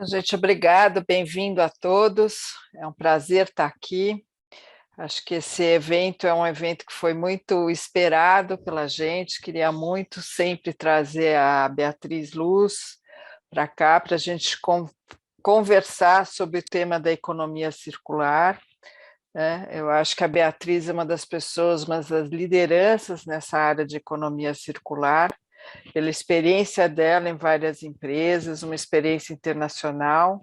Gente, obrigada, bem-vindo a todos. É um prazer estar aqui. Acho que esse evento é um evento que foi muito esperado pela gente. Queria muito sempre trazer a Beatriz Luz para cá, para a gente conversar sobre o tema da economia circular, né? Eu acho que a Beatriz é uma das pessoas, uma das lideranças nessa área de economia circular, pela experiência dela em várias empresas, uma experiência internacional,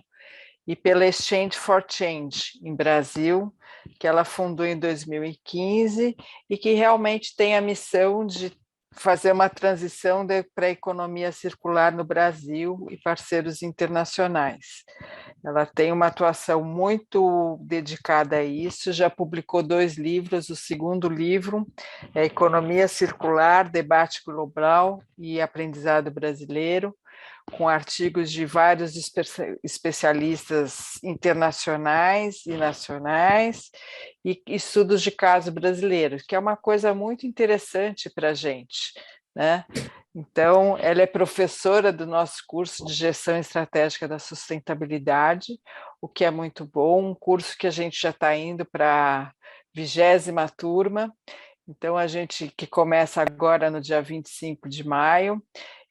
e pela Exchange for Change, em Brasil, que ela fundou em 2015 e que realmente tem a missão de fazer uma transição para a economia circular no Brasil e parceiros internacionais. Ela tem uma atuação muito dedicada a isso, já publicou 2 livros, o segundo livro é Economia Circular, Debate Global e Aprendizado Brasileiro, com artigos de vários especialistas internacionais e nacionais, e estudos de caso brasileiros, que é uma coisa muito interessante para a gente, né? Então, ela é professora do nosso curso de Gestão Estratégica da Sustentabilidade, o que é muito bom, um curso que a gente já está indo para a 20ª turma, então a gente que começa agora no dia 25 de maio,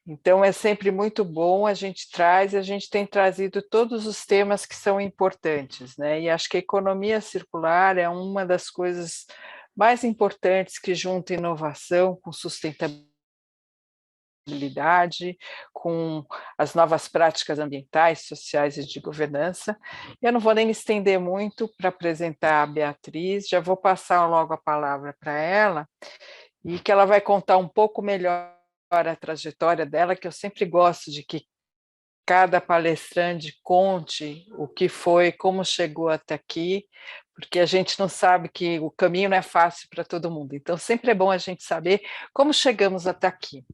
então é sempre muito bom, a gente tem trazido todos os temas que são importantes, né? E acho que a economia circular é uma das coisas mais importantes que junta inovação com sustentabilidade, com as novas práticas ambientais, sociais e de governança. Eu não vou nem me estender muito para apresentar a Beatriz, já vou passar logo a palavra para ela, e que ela vai contar um pouco melhor a trajetória dela, que eu sempre gosto de que cada palestrante conte o que foi, como chegou até aqui, porque a gente não sabe que o caminho não é fácil para todo mundo, então sempre é bom a gente saber como chegamos até aqui.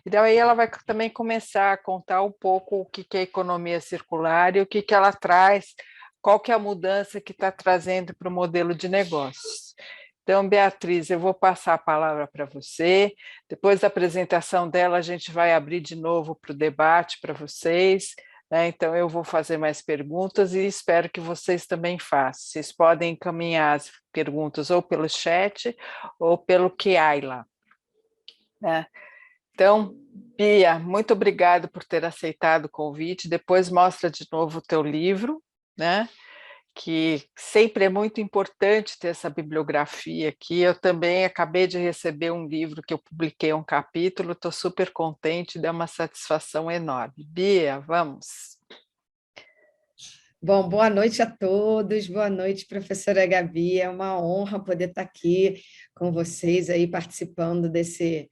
E daí ela vai também começar a contar um pouco o que é economia circular e o que ela traz, qual que é a mudança que está trazendo para o modelo de negócios. Então, Beatriz, eu vou passar a palavra para você. Depois da apresentação dela, a gente vai abrir de novo para o debate para vocês, né? Então, eu vou fazer mais perguntas e espero que vocês também façam. Vocês podem encaminhar as perguntas ou pelo chat ou pelo QI lá, né? Então, Bia, muito obrigada por ter aceitado o convite. Depois mostra de novo o teu livro, né? Que sempre é muito importante ter essa bibliografia aqui. Eu também acabei de receber um livro que eu publiquei um capítulo, estou super contente, dá uma satisfação enorme. Bia, vamos. Bom, boa noite a todos, boa noite, professora Gabi, é uma honra poder estar aqui com vocês aí participando desse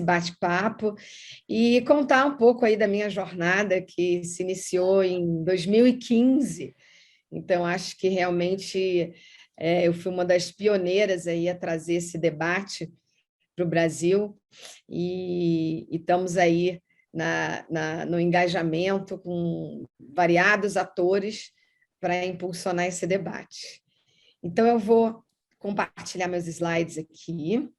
bate-papo e contar um pouco aí da minha jornada que se iniciou em 2015. Então, acho que realmente eu fui uma das pioneiras aí a trazer esse debate para o Brasil e estamos aí no engajamento com variados atores para impulsionar esse debate. Então, eu vou compartilhar meus slides aqui.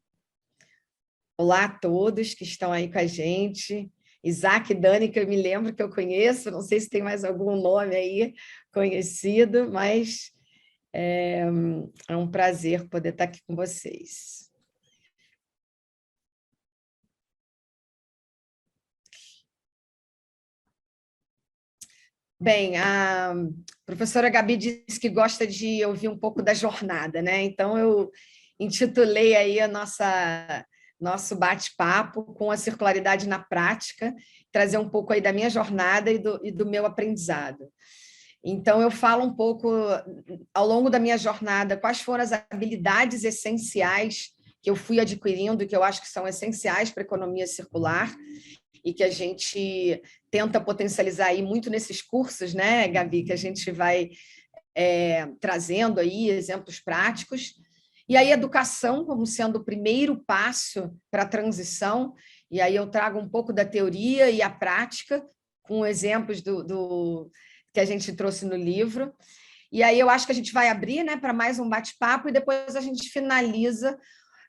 Olá a todos que estão aí com a gente. Isaac e Dani, que eu me lembro que eu conheço, não sei se tem mais algum nome aí conhecido, mas é um prazer poder estar aqui com vocês. Bem, a professora Gabi disse que gosta de ouvir um pouco da jornada, né? Então, eu intitulei aí nosso bate-papo com a circularidade na prática, trazer um pouco aí da minha jornada e do meu aprendizado. Então, eu falo um pouco, ao longo da minha jornada, quais foram as habilidades essenciais que eu fui adquirindo, que eu acho que são essenciais para a economia circular, e que a gente tenta potencializar aí muito nesses cursos, né, Gabi, que a gente vai trazendo aí exemplos práticos. E aí, educação como sendo o primeiro passo para a transição, e aí eu trago um pouco da teoria e a prática, com exemplos que a gente trouxe no livro. E aí eu acho que a gente vai abrir, né, para mais um bate-papo e depois a gente finaliza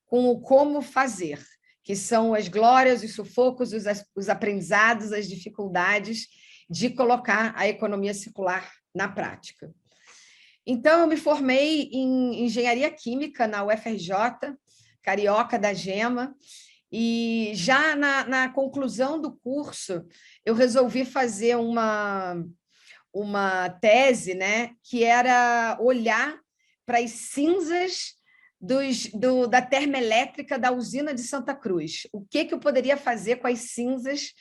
com o como fazer, que são as glórias, os sufocos, os aprendizados, as dificuldades de colocar a economia circular na prática. Então, eu me formei em engenharia química na UFRJ, carioca da Gema, e já na conclusão do curso, eu resolvi fazer uma tese, né, que era olhar para as cinzas da termoelétrica da usina de Santa Cruz. O que eu poderia fazer com as cinzas?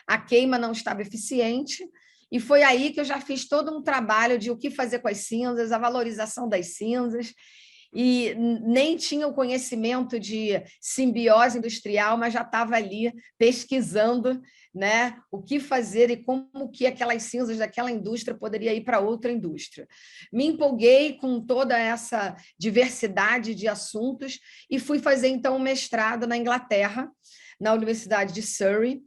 A queima não estava eficiente, e foi aí que eu já fiz todo um trabalho de o que fazer com as cinzas, a valorização das cinzas, e nem tinha o conhecimento de simbiose industrial, mas já estava ali pesquisando, né, o que fazer e como que aquelas cinzas daquela indústria poderia ir para outra indústria. Me empolguei com toda essa diversidade de assuntos e fui fazer, então, um mestrado na Inglaterra, na Universidade de Surrey,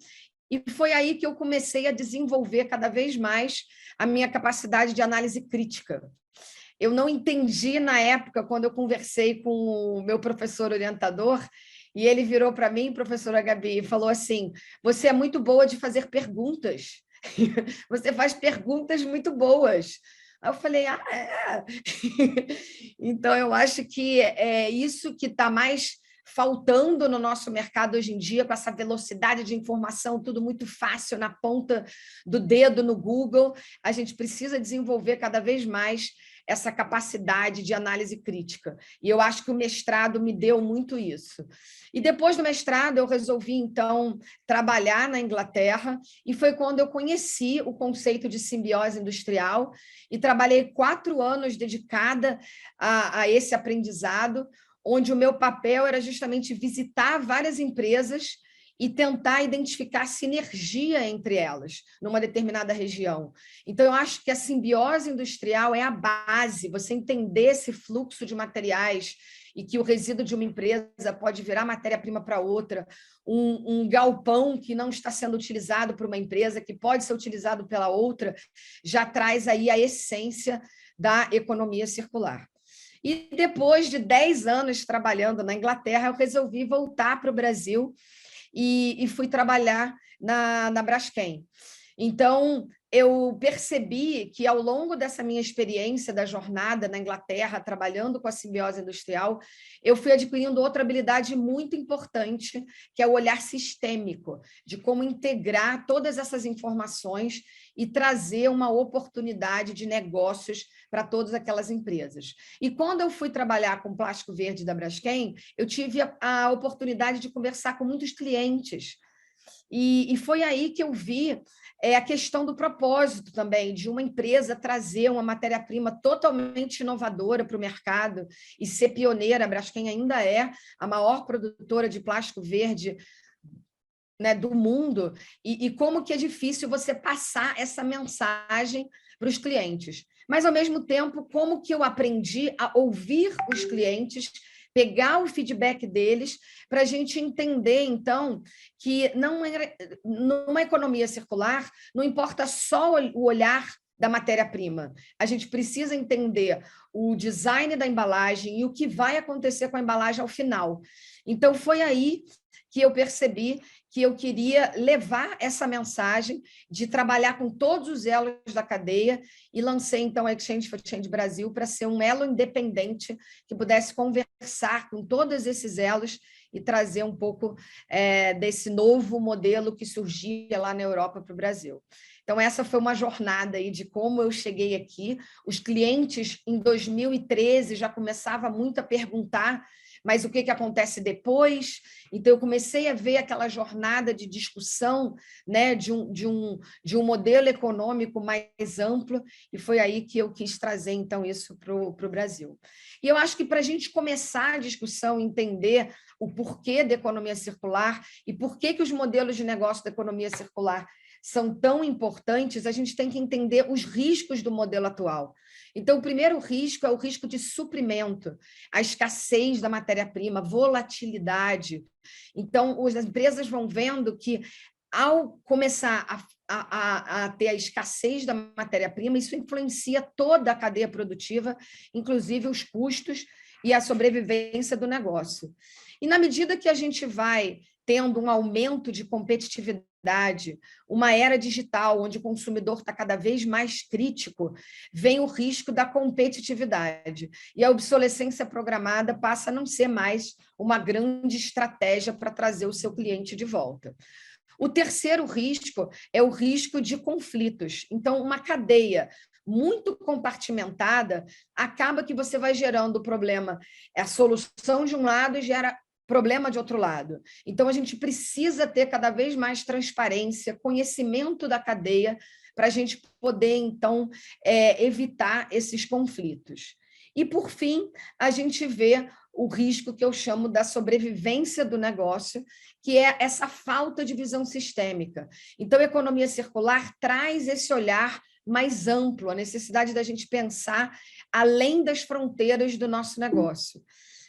e foi aí que eu comecei a desenvolver cada vez mais a minha capacidade de análise crítica. Eu não entendi na época, quando eu conversei com o meu professor orientador, e ele virou para mim, professora Gabi, e falou assim: você é muito boa de fazer perguntas, você faz perguntas muito boas. Aí eu falei, é? Então, eu acho que é isso que está mais faltando no nosso mercado hoje em dia, com essa velocidade de informação, tudo muito fácil na ponta do dedo no Google. A gente precisa desenvolver cada vez mais essa capacidade de análise crítica. E eu acho que o mestrado me deu muito isso. E depois do mestrado, eu resolvi, então, trabalhar na Inglaterra, e foi quando eu conheci o conceito de simbiose industrial, e trabalhei 4 anos dedicada a esse aprendizado, onde o meu papel era justamente visitar várias empresas e tentar identificar sinergia entre elas, numa determinada região. Então, eu acho que a simbiose industrial é a base, você entender esse fluxo de materiais e que o resíduo de uma empresa pode virar matéria-prima para outra, um galpão que não está sendo utilizado por uma empresa, que pode ser utilizado pela outra, já traz aí a essência da economia circular. E depois de 10 anos trabalhando na Inglaterra, eu resolvi voltar para o Brasil e fui trabalhar na Braskem. Então, eu percebi que, ao longo dessa minha experiência da jornada na Inglaterra, trabalhando com a simbiose industrial, eu fui adquirindo outra habilidade muito importante, que é o olhar sistêmico, de como integrar todas essas informações e trazer uma oportunidade de negócios para todas aquelas empresas. E quando eu fui trabalhar com plástico verde da Braskem, eu tive a oportunidade de conversar com muitos clientes. E foi aí que eu vi a questão do propósito também, de uma empresa trazer uma matéria-prima totalmente inovadora para o mercado e ser pioneira. A Braskem ainda é a maior produtora de plástico verde, né, do mundo, e como que é difícil você passar essa mensagem para os clientes. Mas, ao mesmo tempo, como que eu aprendi a ouvir os clientes, pegar o feedback deles, para a gente entender, então, que numa economia circular não importa só o olhar da matéria-prima. A gente precisa entender o design da embalagem e o que vai acontecer com a embalagem ao final. Então, foi aí que eu percebi que eu queria levar essa mensagem de trabalhar com todos os elos da cadeia, e lancei, então, a Exchange for Change Brasil para ser um elo independente que pudesse conversar com todos esses elos e trazer um pouco desse novo modelo que surgia lá na Europa para o Brasil. Então, essa foi uma jornada aí de como eu cheguei aqui. Os clientes, em 2013, já começavam muito a perguntar: mas o que acontece depois? Então, eu comecei a ver aquela jornada de discussão, né, de um modelo econômico mais amplo, e foi aí que eu quis trazer, então, isso para o Brasil. E eu acho que, para a gente começar a discussão, entender o porquê da economia circular e por que os modelos de negócio da economia circular são tão importantes, a gente tem que entender os riscos do modelo atual. Então, o primeiro risco é o risco de suprimento, a escassez da matéria-prima, volatilidade. Então, as empresas vão vendo que, ao começar a ter a escassez da matéria-prima, isso influencia toda a cadeia produtiva, inclusive os custos e a sobrevivência do negócio. E, na medida que a gente vai tendo um aumento de competitividade, uma era digital, onde o consumidor está cada vez mais crítico, vem o risco da competitividade. E a obsolescência programada passa a não ser mais uma grande estratégia para trazer o seu cliente de volta. O terceiro risco é o risco de conflitos. Então, uma cadeia muito compartimentada acaba que você vai gerando problema, é a solução de um lado e gera problema de outro lado. Então, a gente precisa ter cada vez mais transparência, conhecimento da cadeia, para a gente poder, então, evitar esses conflitos. E, por fim, a gente vê o risco que eu chamo da sobrevivência do negócio, que é essa falta de visão sistêmica. Então, a economia circular traz esse olhar mais amplo, a necessidade da gente pensar além das fronteiras do nosso negócio.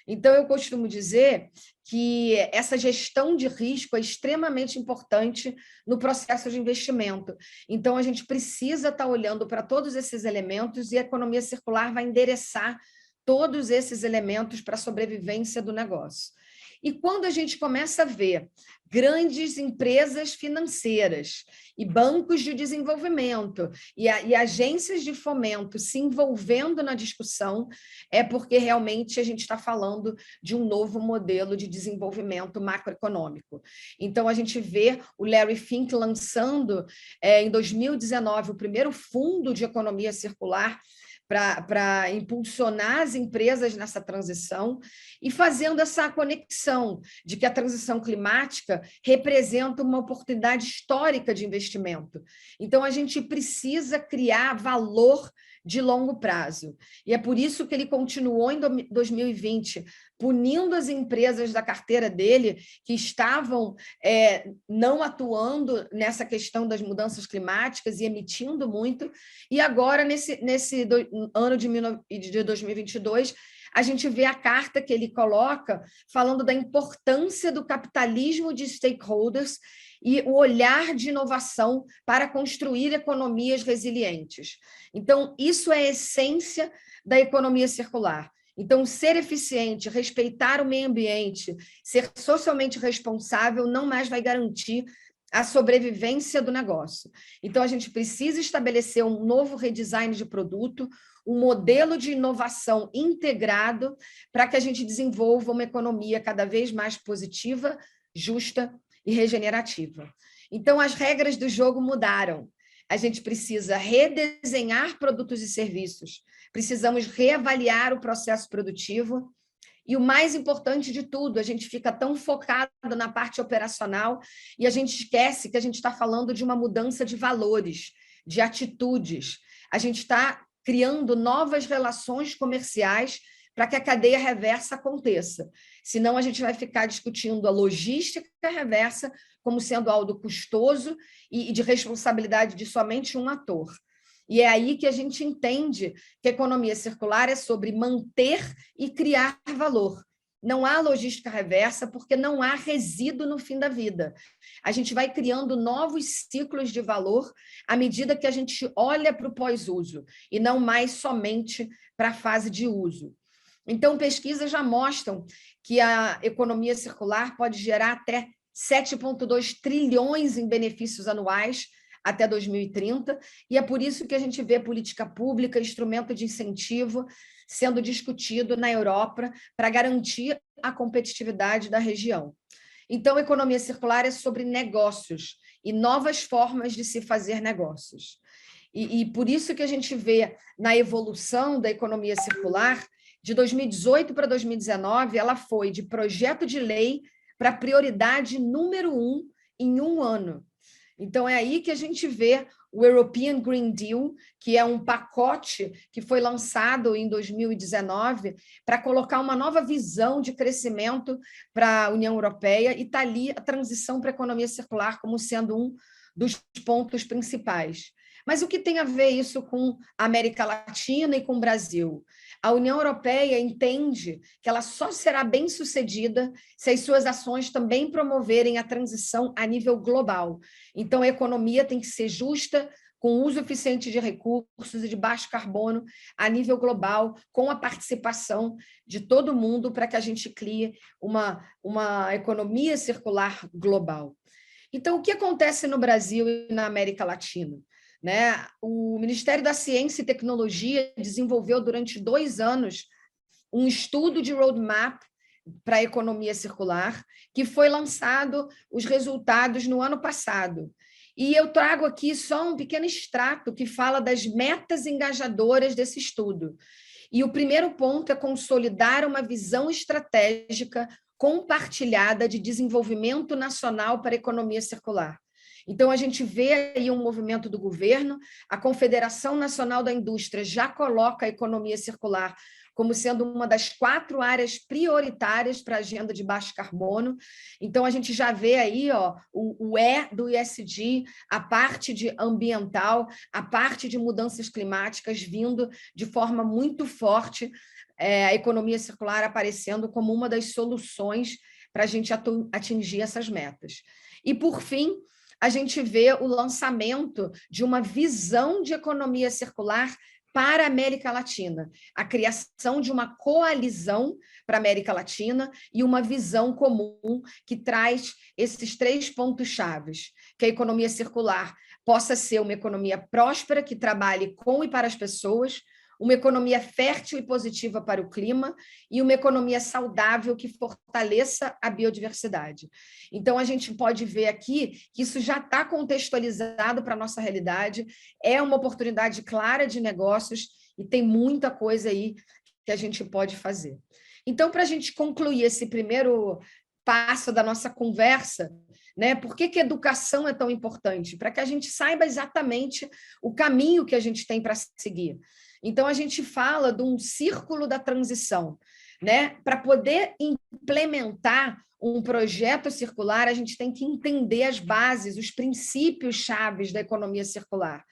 Então, eu costumo dizer que essa gestão de risco é extremamente importante no processo de investimento. Então, a gente precisa estar olhando para todos esses elementos e a economia circular vai endereçar todos esses elementos para a sobrevivência do negócio. E quando a gente começa a ver grandes empresas financeiras e bancos de desenvolvimento e agências de fomento se envolvendo na discussão, é porque realmente a gente está falando de um novo modelo de desenvolvimento macroeconômico. Então, a gente vê o Larry Fink lançando, em 2019, o primeiro fundo de economia circular para impulsionar as empresas nessa transição e fazendo essa conexão de que a transição climática representa uma oportunidade histórica de investimento. Então, a gente precisa criar valor de longo prazo. E é por isso que ele continuou em 2020, punindo as empresas da carteira dele que estavam não atuando nessa questão das mudanças climáticas e emitindo muito. E agora, nesse ano de 2022, a gente vê a carta que ele coloca falando da importância do capitalismo de stakeholders e o olhar de inovação para construir economias resilientes. Então, isso é a essência da economia circular. Então, ser eficiente, respeitar o meio ambiente, ser socialmente responsável não mais vai garantir a sobrevivência do negócio. Então, a gente precisa estabelecer um novo redesign de produto, um modelo de inovação integrado para que a gente desenvolva uma economia cada vez mais positiva, justa e regenerativa. Então, as regras do jogo mudaram. A gente precisa redesenhar produtos e serviços, precisamos reavaliar o processo produtivo e, o mais importante de tudo, a gente fica tão focado na parte operacional e a gente esquece que a gente está falando de uma mudança de valores, de atitudes. A gente está criando novas relações comerciais para que a cadeia reversa aconteça. Senão, a gente vai ficar discutindo a logística reversa como sendo algo custoso e de responsabilidade de somente um ator. E é aí que a gente entende que a economia circular é sobre manter e criar valor. Não há logística reversa porque não há resíduo no fim da vida. A gente vai criando novos ciclos de valor à medida que a gente olha para o pós-uso e não mais somente para a fase de uso. Então, pesquisas já mostram que a economia circular pode gerar até 7,2 trilhões em benefícios anuais até 2030, e é por isso que a gente vê política pública, instrumento de incentivo sendo discutido na Europa para garantir a competitividade da região. Então, a economia circular é sobre negócios e novas formas de se fazer negócios. E por isso que a gente vê na evolução da economia circular, de 2018 para 2019, ela foi de projeto de lei para prioridade número 1 em um ano. Então, é aí que a gente vê o European Green Deal, que é um pacote que foi lançado em 2019 para colocar uma nova visão de crescimento para a União Europeia, e está ali a transição para a economia circular como sendo um dos pontos principais. Mas o que tem a ver isso com a América Latina e com o Brasil? A União Europeia entende que ela só será bem-sucedida se as suas ações também promoverem a transição a nível global. Então, a economia tem que ser justa, com uso eficiente de recursos e de baixo carbono a nível global, com a participação de todo mundo para que a gente crie uma economia circular global. Então, o que acontece no Brasil e na América Latina? Né? O Ministério da Ciência e Tecnologia desenvolveu durante 2 anos um estudo de roadmap para a economia circular, que foi lançado os resultados no ano passado. E eu trago aqui só um pequeno extrato que fala das metas engajadoras desse estudo. E o primeiro ponto é consolidar uma visão estratégica compartilhada de desenvolvimento nacional para a economia circular. Então, a gente vê aí um movimento do governo, a Confederação Nacional da Indústria já coloca a economia circular como sendo uma das 4 áreas prioritárias para a agenda de baixo carbono. Então, a gente já vê aí o E do ESG, a parte de ambiental, a parte de mudanças climáticas vindo de forma muito forte, a economia circular aparecendo como uma das soluções para a gente atingir essas metas. E, por fim, a gente vê o lançamento de uma visão de economia circular para a América Latina, a criação de uma coalizão para a América Latina e uma visão comum que traz esses 3 pontos chaves, que a economia circular possa ser uma economia próspera, que trabalhe com e para as pessoas, uma economia fértil e positiva para o clima e uma economia saudável que fortaleça a biodiversidade. Então, a gente pode ver aqui que isso já está contextualizado para a nossa realidade, é uma oportunidade clara de negócios e tem muita coisa aí que a gente pode fazer. Então, para a gente concluir esse primeiro passo da nossa conversa, né? Por que a educação é tão importante? Para que a gente saiba exatamente o caminho que a gente tem para seguir. Então, a gente fala de um círculo da transição, né? Para poder implementar um projeto circular, a gente tem que entender as bases, os princípios chaves da economia circular.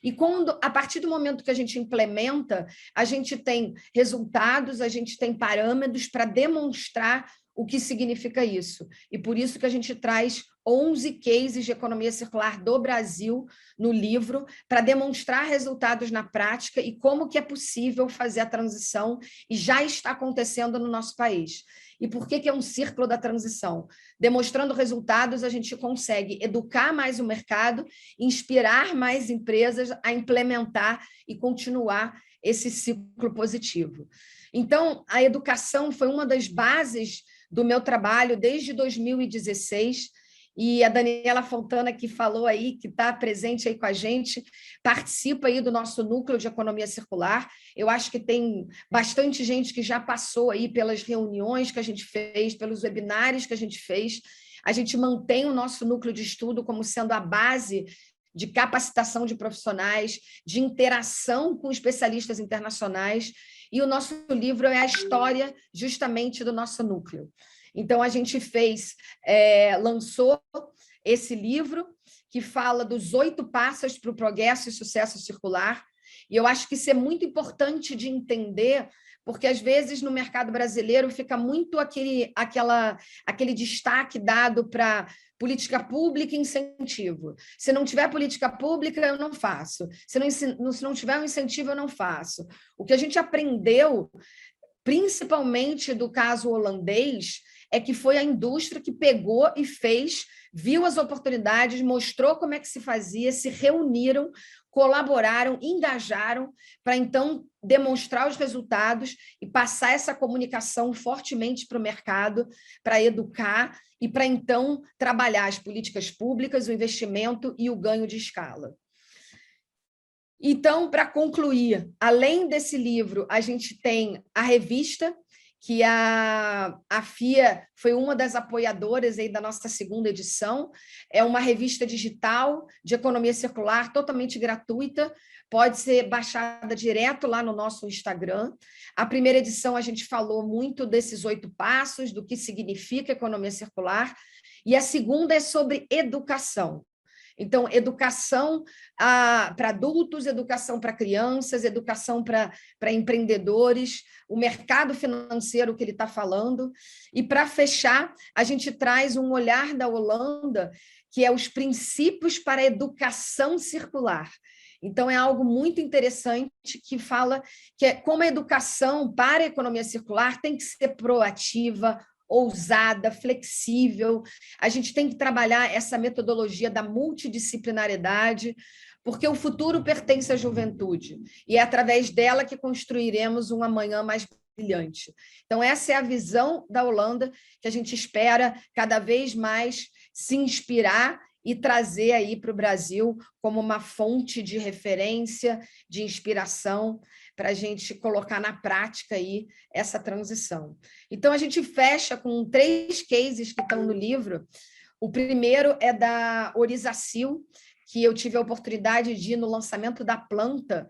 E a partir do momento que a gente implementa, a gente tem resultados, a gente tem parâmetros para demonstrar o que significa isso. E por isso que a gente traz 11 cases de economia circular do Brasil no livro, para demonstrar resultados na prática e como que é possível fazer a transição, e já está acontecendo no nosso país. E por que é um círculo da transição? Demonstrando resultados, a gente consegue educar mais o mercado, inspirar mais empresas a implementar e continuar esse ciclo positivo. Então, a educação foi uma das bases do meu trabalho desde 2016, e a Daniela Fontana, que falou aí, que está presente aí com a gente, participa aí do nosso núcleo de economia circular. Eu acho que tem bastante gente que já passou aí pelas reuniões que a gente fez, pelos webinários que a gente fez. A gente mantém o nosso núcleo de estudo como sendo a base de capacitação de profissionais, de interação com especialistas internacionais, e o nosso livro é a história justamente do nosso núcleo. Então, a gente lançou esse livro que fala dos 8 passos para o progresso e sucesso circular, e eu acho que isso é muito importante de entender, porque às vezes no mercado brasileiro fica muito aquele destaque dado para política pública e incentivo. Se não tiver política pública, eu não faço. Se não tiver um incentivo, eu não faço. O que a gente aprendeu, principalmente do caso holandês, é que foi a indústria que pegou e fez, viu as oportunidades, mostrou como é que se fazia, se reuniram, colaboraram, engajaram para então demonstrar os resultados e passar essa comunicação fortemente para o mercado, para educar e para então trabalhar as políticas públicas, o investimento e o ganho de escala. Então, para concluir, além desse livro, a gente tem a revista, que a FIA foi uma das apoiadoras aí da nossa 2ª edição. É uma revista digital de economia circular, totalmente gratuita, pode ser baixada direto lá no nosso Instagram. A primeira edição a gente falou muito desses 8 passos, do que significa economia circular, e a segunda é sobre educação. Então, educação para adultos, educação para crianças, educação para empreendedores, o mercado financeiro que ele está falando. E, para fechar, a gente traz um olhar da Holanda, que é os princípios para a educação circular. Então, é algo muito interessante que fala que como a educação para a economia circular tem que ser proativa, ousada, flexível. A gente tem que trabalhar essa metodologia da multidisciplinariedade, porque o futuro pertence à juventude, e é através dela que construiremos um amanhã mais brilhante. Então, essa é a visão da Holanda, que a gente espera cada vez mais se inspirar e trazer aí para o Brasil como uma fonte de referência, de inspiração, para a gente colocar na prática aí essa transição. Então, a gente fecha com 3 cases que estão no livro. O primeiro é da Orizacil, que eu tive a oportunidade de ir no lançamento da planta.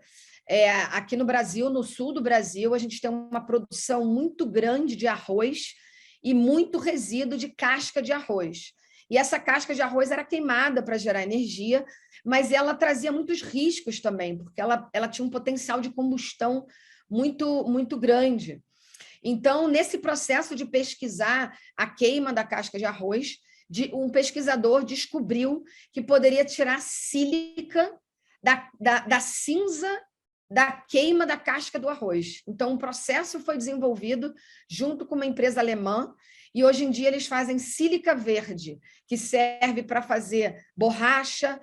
Aqui no Brasil, no sul do Brasil, a gente tem uma produção muito grande de arroz e muito resíduo de casca de arroz. E essa casca de arroz era queimada para gerar energia, mas ela trazia muitos riscos também, porque ela tinha um potencial de combustão muito, muito grande. Então, nesse processo de pesquisar a queima da casca de arroz, um pesquisador descobriu que poderia tirar sílica da cinza da queima da casca do arroz. Então, um processo foi desenvolvido junto com uma empresa alemã, e hoje em dia eles fazem sílica verde, que serve para fazer borracha,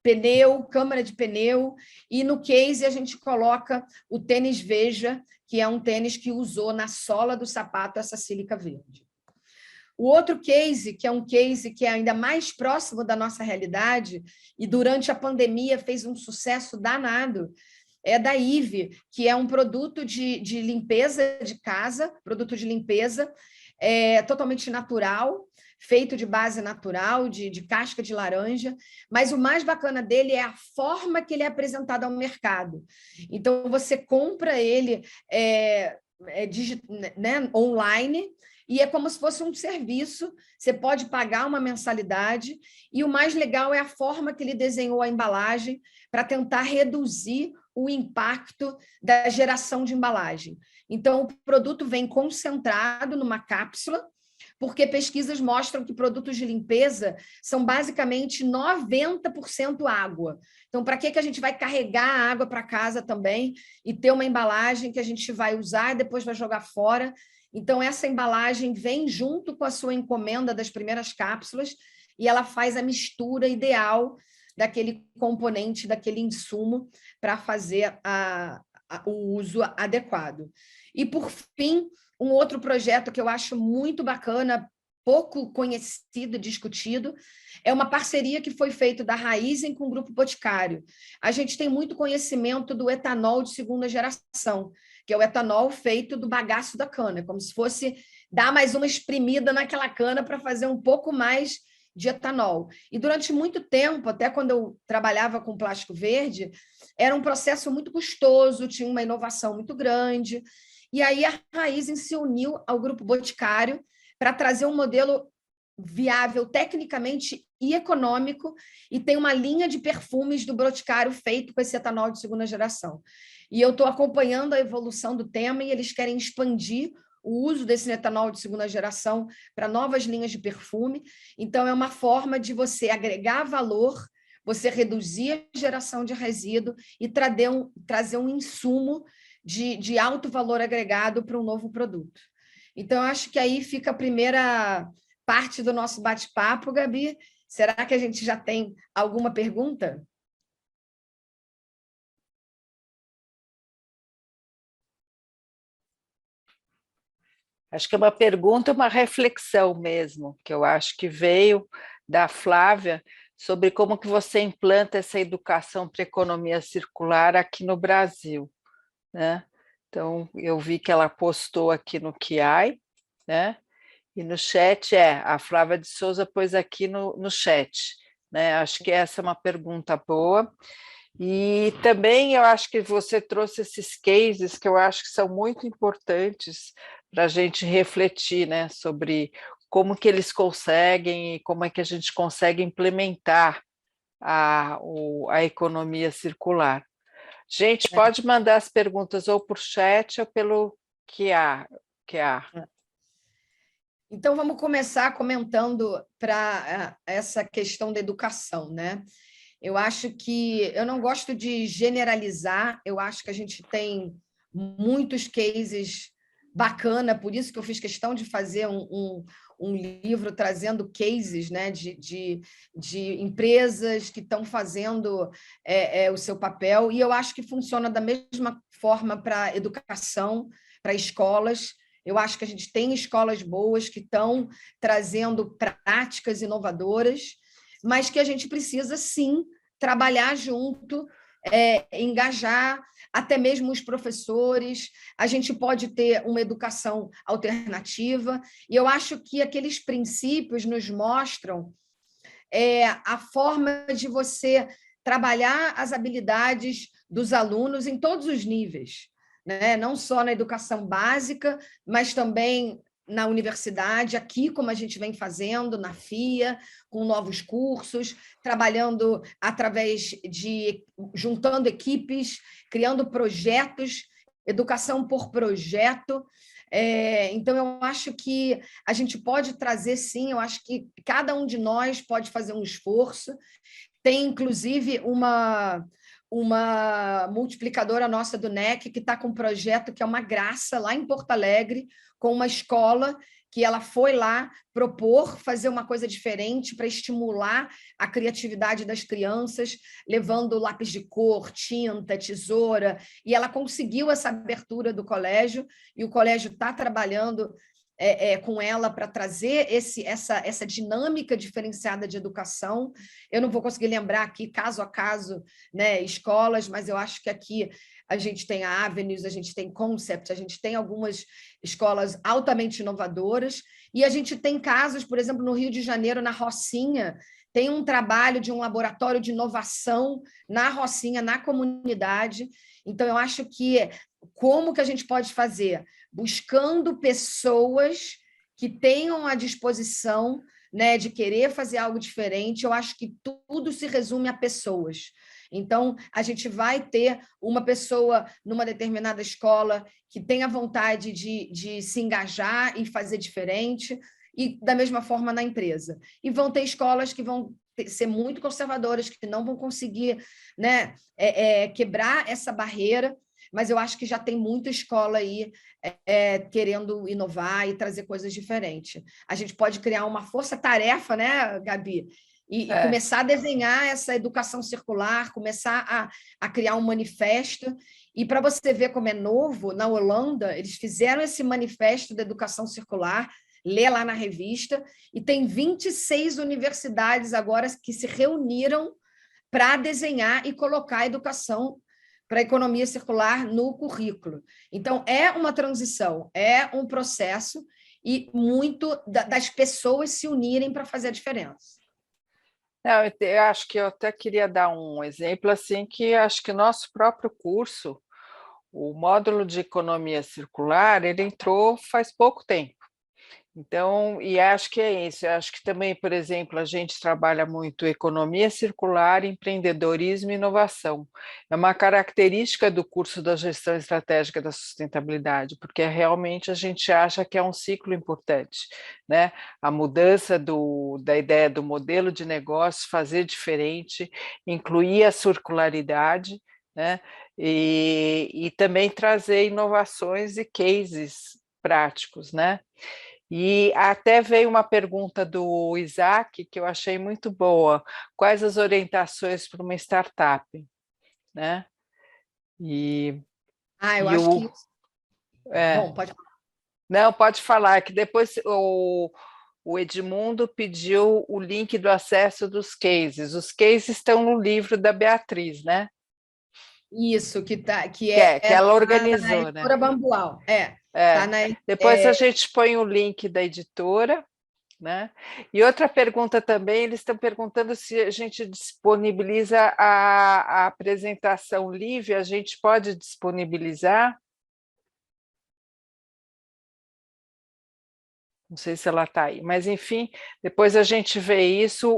pneu, câmara de pneu, e no case a gente coloca o tênis Veja, que é um tênis que usou na sola do sapato essa sílica verde. O outro case, que é um case que é ainda mais próximo da nossa realidade, e durante a pandemia fez um sucesso danado, é da Ive, que é um produto de limpeza de casa, produto de limpeza totalmente natural, feito de base natural, de casca de laranja, mas o mais bacana dele é a forma que ele é apresentado ao mercado. Então, você compra ele online, e é como se fosse um serviço, você pode pagar uma mensalidade, e o mais legal é a forma que ele desenhou a embalagem para tentar reduzir o impacto da geração de embalagem. Então, o produto vem concentrado numa cápsula, porque pesquisas mostram que produtos de limpeza são basicamente 90% água. Então, para que a gente vai carregar a água para casa também e ter uma embalagem que a gente vai usar e depois vai jogar fora? Então, essa embalagem vem junto com a sua encomenda das primeiras cápsulas e ela faz a mistura ideal daquele componente, daquele insumo para fazer o uso adequado. E, por fim, um outro projeto que eu acho muito bacana, pouco conhecido e discutido, é uma parceria que foi feita da Raízen com o Grupo Boticário. A gente tem muito conhecimento do etanol de segunda geração, que é o etanol feito do bagaço da cana, como se fosse dar mais uma espremida naquela cana para fazer um pouco mais de etanol. E durante muito tempo, até quando eu trabalhava com plástico verde, era um processo muito custoso, tinha uma inovação muito grande. E aí a Raízen se uniu ao Grupo Boticário para trazer um modelo viável tecnicamente e econômico, e tem uma linha de perfumes do Boticário feito com esse etanol de segunda geração. E eu estou acompanhando a evolução do tema, e eles querem expandir o uso desse etanol de segunda geração para novas linhas de perfume. Então, é uma forma de você agregar valor, você reduzir a geração de resíduo e trazer um insumo de alto valor agregado para um novo produto. Então, acho que aí fica a primeira parte do nosso bate-papo, Gabi. Será que a gente já tem alguma pergunta? Acho que é uma pergunta, uma reflexão mesmo, que eu acho que veio da Flávia, sobre como que você implanta essa educação para economia circular aqui no Brasil, né? Então, eu vi que ela postou aqui no QI, né? E no chat, a Flávia de Souza pôs aqui no chat, né? Acho que essa é uma pergunta boa. E também eu acho que você trouxe esses cases que eu acho que são muito importantes para a gente refletir, né, sobre como que eles conseguem e como é que a gente consegue implementar a economia circular. Gente, pode mandar as perguntas ou por chat ou pelo QA. Então, vamos começar comentando para essa questão da educação, né? Eu acho que eu não gosto de generalizar, eu acho que a gente tem muitos cases bacana, por isso que eu fiz questão de fazer um livro trazendo cases, né, de empresas que estão fazendo o seu papel, e eu acho que funciona da mesma forma para educação, para escolas. Eu acho que a gente tem escolas boas que estão trazendo práticas inovadoras, mas que a gente precisa, sim, trabalhar junto, engajar até mesmo os professores. A gente pode ter uma educação alternativa, e eu acho que aqueles princípios nos mostram a forma de você trabalhar as habilidades dos alunos em todos os níveis, né? Não só na educação básica, mas também na universidade, aqui, como a gente vem fazendo, na FIA, com novos cursos, trabalhando através de juntando equipes, criando projetos, educação por projeto. Então, eu acho que a gente pode trazer, sim, eu acho que cada um de nós pode fazer um esforço. Tem, inclusive, uma multiplicadora nossa do NEC que está com um projeto que é uma graça lá em Porto Alegre, com uma escola que ela foi lá propor fazer uma coisa diferente para estimular a criatividade das crianças, levando lápis de cor, tinta, tesoura, e ela conseguiu essa abertura do colégio, e o colégio está trabalhando com ela para trazer essa dinâmica diferenciada de educação. Eu não vou conseguir lembrar aqui, caso a caso, né, escolas, mas eu acho que aqui a gente tem a Avenues, a gente tem Concept, a gente tem algumas escolas altamente inovadoras, e a gente tem casos, por exemplo, no Rio de Janeiro, na Rocinha, tem um trabalho de um laboratório de inovação na Rocinha, na comunidade. Então, eu acho que como que a gente pode fazer? Buscando pessoas que tenham a disposição, né, de querer fazer algo diferente. Eu acho que tudo se resume a pessoas. Então, a gente vai ter uma pessoa numa determinada escola que tenha vontade de se engajar e fazer diferente, e da mesma forma na empresa. E vão ter escolas que vão ser muito conservadoras, que não vão conseguir, né, quebrar essa barreira, mas eu acho que já tem muita escola aí querendo inovar e trazer coisas diferentes. A gente pode criar uma força-tarefa, né, Gabi? E começar a desenhar essa educação circular, começar a criar um manifesto. E para você ver como é novo, na Holanda, eles fizeram esse manifesto da educação circular, lê lá na revista, e tem 26 universidades agora que se reuniram para desenhar e colocar a educação para a economia circular no currículo. Então, é uma transição, é um processo, e muito das pessoas se unirem para fazer a diferença. Não, eu acho que eu até queria dar um exemplo assim, que acho que o nosso próprio curso, o módulo de economia circular, ele entrou faz pouco tempo. Então, e acho que é isso, eu acho que também, por exemplo, a gente trabalha muito economia circular, empreendedorismo e inovação. É uma característica do curso da gestão estratégica da sustentabilidade, porque realmente a gente acha que é um ciclo importante, né? A mudança da ideia do modelo de negócio, fazer diferente, incluir a circularidade, né? E também trazer inovações e cases práticos, né? E até veio uma pergunta do Isaac que eu achei muito boa. Quais as orientações para uma startup, né? E, Eu e acho o que... é, Bom, pode falar. não, pode falar, que depois o Edmundo pediu o link do acesso dos cases. Os cases estão no livro da Beatriz, né? Isso, que Que ela tá na organizou, né? editora Bambual. Tá É. na, Depois a gente põe o link da editora, né? E outra pergunta também, eles estão perguntando se a gente disponibiliza a apresentação livre, a gente pode disponibilizar? Não sei se ela está aí, mas enfim, depois a gente vê isso,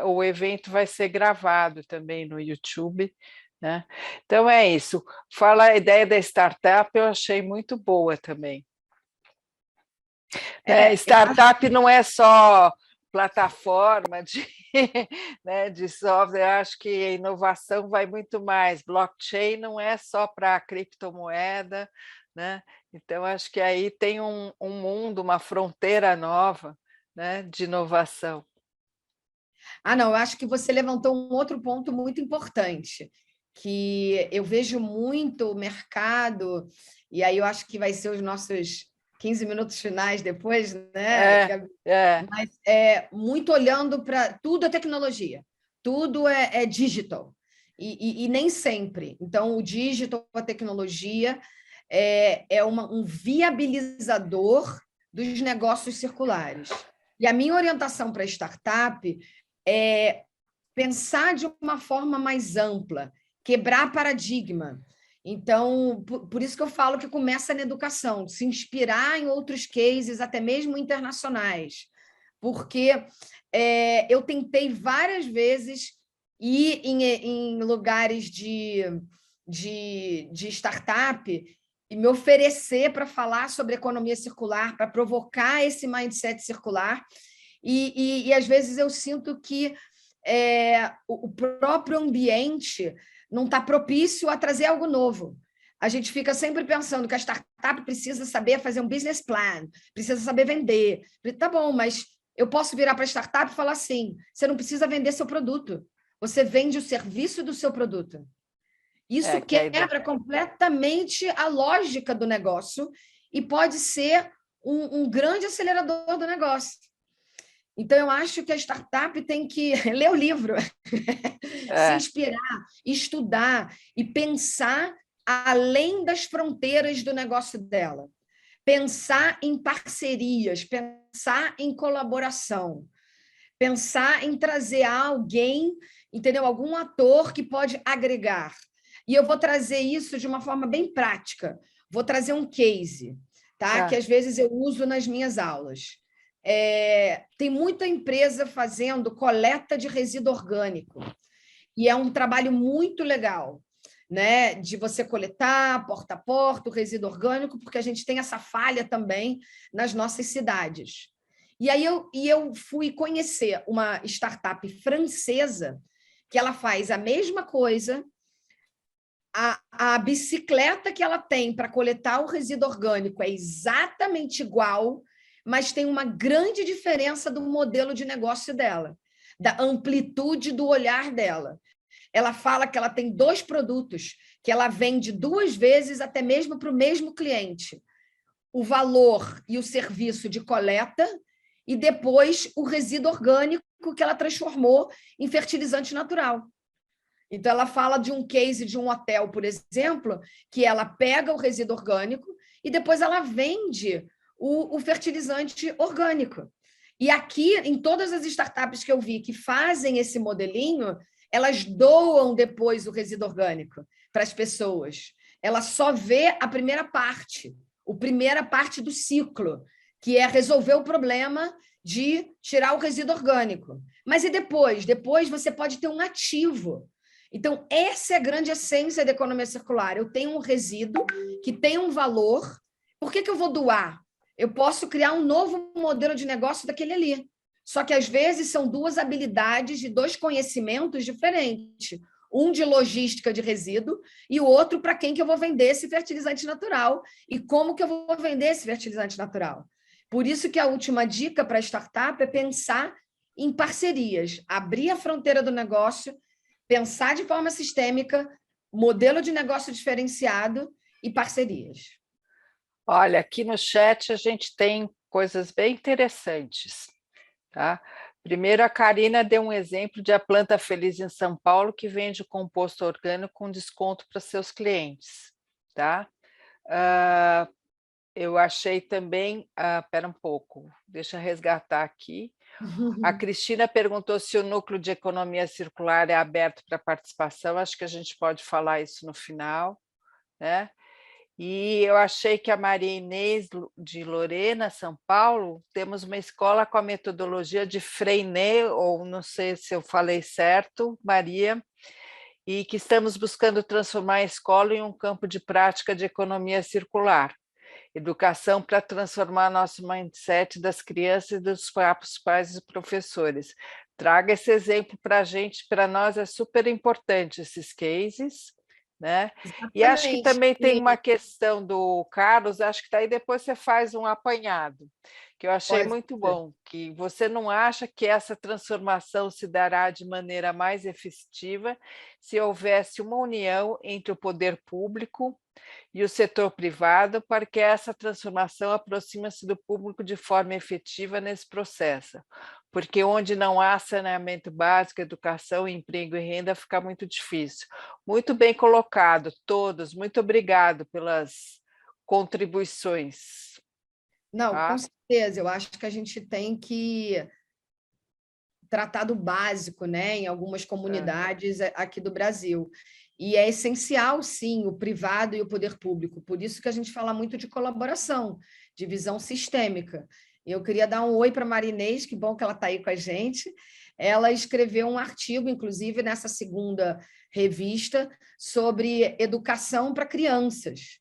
o evento vai ser gravado também no YouTube, né? Então é isso. Fala a ideia da startup, eu achei muito boa também. eu acho Startup não é só plataforma de né, de software. Eu acho que a inovação vai muito mais. Blockchain não é só para criptomoeda, né? Então, acho que aí tem um mundo, uma fronteira nova, né, de inovação. Não, eu acho que você levantou um outro ponto muito importante, que eu vejo muito o mercado, e aí eu acho que vai ser os nossos 15 minutos finais depois, né, É, Gabi? é, Mas é muito olhando para tudo é tecnologia, tudo é digital, e nem sempre. Então, o digital, a tecnologia, um viabilizador dos negócios circulares. E a minha orientação para startup é pensar de uma forma mais ampla, quebrar paradigma. Então, por isso que eu falo que começa na educação, se inspirar em outros cases, até mesmo internacionais, porque eu tentei várias vezes ir em lugares de startup e me oferecer para falar sobre economia circular, para provocar esse mindset circular, e às vezes eu sinto que o próprio ambiente não está propício a trazer algo novo. A gente fica sempre pensando que a startup precisa saber fazer um business plan, precisa saber vender. Tá bom, mas eu posso virar para a startup e falar assim: você não precisa vender seu produto, você vende o serviço do seu produto. Isso que a ideia. quebra completamente a lógica do negócio e pode ser um grande acelerador do negócio. Então, eu acho que a startup tem que ler o livro, se inspirar, estudar e pensar além das fronteiras do negócio dela. Pensar em parcerias, pensar em colaboração, pensar em trazer alguém, entendeu? Algum ator que pode agregar. E eu vou trazer isso de uma forma bem prática. Vou trazer um case, tá? Que às vezes eu uso nas minhas aulas. Tem muita empresa fazendo coleta de resíduo orgânico. E é um trabalho muito legal, né? De você coletar porta a porta o resíduo orgânico, porque a gente tem essa falha também nas nossas cidades. E aí eu fui conhecer uma startup francesa que ela faz a mesma coisa, a bicicleta que ela tem para coletar o resíduo orgânico é exatamente igual, mas tem uma grande diferença do modelo de negócio dela, da amplitude do olhar dela. Ela fala que ela tem 2 produtos que ela vende 2 vezes, até mesmo para o mesmo cliente. O valor e o serviço de coleta e depois o resíduo orgânico que ela transformou em fertilizante natural. Então, ela fala de um case de um hotel, por exemplo, que ela pega o resíduo orgânico e depois ela vende o fertilizante orgânico. E aqui, em todas as startups que eu vi que fazem esse modelinho, elas doam depois o resíduo orgânico para as pessoas. Ela só vê a primeira parte do ciclo, que é resolver o problema de tirar o resíduo orgânico. Mas e depois? Depois você pode ter um ativo. Então, essa é a grande essência da economia circular. Eu tenho um resíduo que tem um valor. Por que eu vou doar? Eu posso criar um novo modelo de negócio daquele ali. Só que, às vezes, são 2 habilidades de 2 conhecimentos diferentes. Um de logística de resíduo e o outro para quem que eu vou vender esse fertilizante natural e como que eu vou vender esse fertilizante natural. Por isso que a última dica para a startup é pensar em parcerias, abrir a fronteira do negócio, pensar de forma sistêmica, modelo de negócio diferenciado e parcerias. Olha, aqui no chat a gente tem coisas bem interessantes, tá? Primeiro, a Karina deu um exemplo de a Planta Feliz em São Paulo, que vende composto orgânico com desconto para seus clientes, tá? Eu achei também, espera um pouco, deixa eu resgatar aqui. A Cristina perguntou se o núcleo de economia circular é aberto para participação, acho que a gente pode falar isso no final, né? E eu achei que a Maria Inês de Lorena, São Paulo, temos uma escola com a metodologia de Freinet, ou não sei se eu falei certo, Maria, e que estamos buscando transformar a escola em um campo de prática de economia circular. Educação para transformar nosso mindset das crianças e dos próprios pais e professores. Traga esse exemplo para a gente, para nós é super importante esses cases, né? E acho que Exatamente. também tem uma questão do Carlos, acho que daí depois você faz um apanhado, que eu achei Pode muito ser. bom, que você não acha que essa transformação se dará de maneira mais efetiva se houvesse uma união entre o poder público e o setor privado para que essa transformação aproxime-se do público de forma efetiva nesse processo. Porque onde não há saneamento básico, educação, emprego e renda, fica muito difícil. Muito bem colocado, todos. Muito obrigado pelas contribuições. Não, com Tá? certeza. Eu acho que a gente tem que tratar do básico, né, em algumas É. comunidades aqui do Brasil. E é essencial, sim, o privado e o poder público. Por isso que a gente fala muito de colaboração, de visão sistêmica. Eu queria dar um oi para a Marinês, que bom que ela está aí com a gente. Ela escreveu um artigo, inclusive, nessa segunda revista, sobre educação para crianças.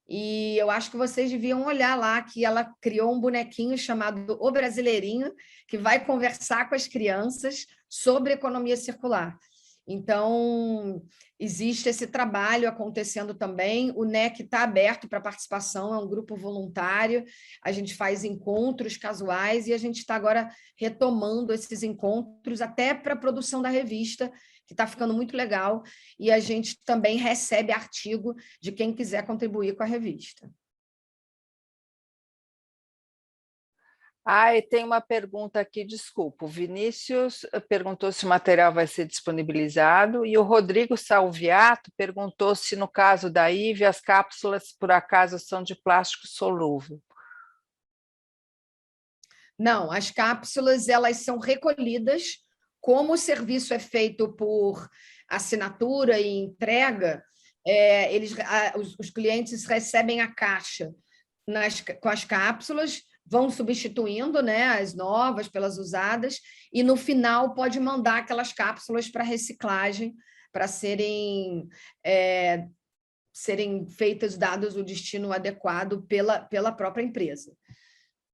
E eu acho que vocês deviam olhar lá que ela criou um bonequinho chamado O Brasileirinho, que vai conversar com as crianças sobre economia circular. Então, existe esse trabalho acontecendo também. O NEC está aberto para participação, é um grupo voluntário. A gente faz encontros casuais e a gente está agora retomando esses encontros até para a produção da revista, que está ficando muito legal. E a gente também recebe artigo de quem quiser contribuir com a revista. Ah, e tem uma pergunta aqui, desculpa. O Vinícius perguntou se o material vai ser disponibilizado e o Rodrigo Salviato perguntou se, no caso da IVE, as cápsulas, por acaso, são de plástico solúvel. Não, as cápsulas elas são recolhidas, como o serviço é feito por assinatura e entrega, os clientes recebem a caixa com as cápsulas, vão substituindo, né, as novas pelas usadas, e no final pode mandar aquelas cápsulas para reciclagem, para serem feitas, dados o destino adequado pela própria empresa.